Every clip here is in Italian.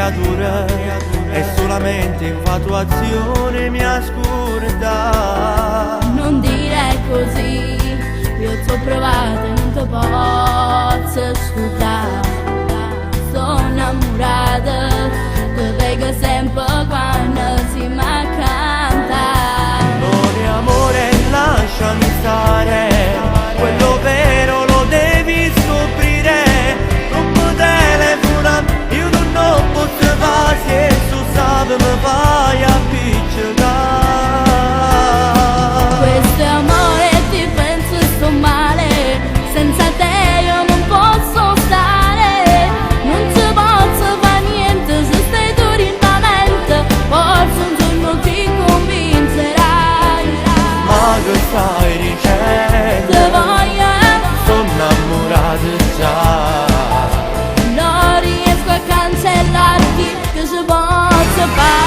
creatura, è solamente infatuazione mia scurta. Non dire così, io t'ho provato e non ti posso scordare. Sono innamorata, ti vedo sempre quando si m'accanta. Non è amore, lasciami stare, quello vero lo devi scoprire. Non mi telefona, io non posso fare, se tu sapi mi fai appiccicare. Questo è amore, ti penso e sto male, senza te io non posso stare. Non ci posso fare niente se stai tu in mente, forse un giorno ti convincerai. Ma che stai dicendo? Te voglio, Sono innamorato già. non riesco a cancellarti, che ci posso fare?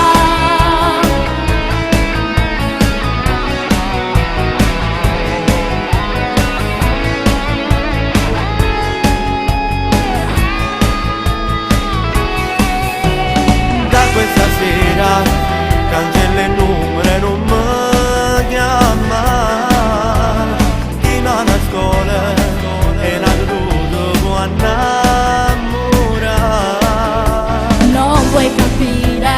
Da questa sera cancella il numero e non mi chiama. Chi non a scuola è nato tutto può innamorare. Non puoi capire,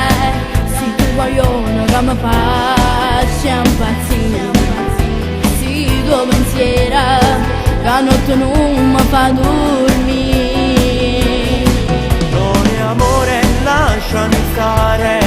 se tu vogliono che mi faccia impazzire. Se tuo pensiero che notte non mi fa dormire. Non è amore, lasciami stare,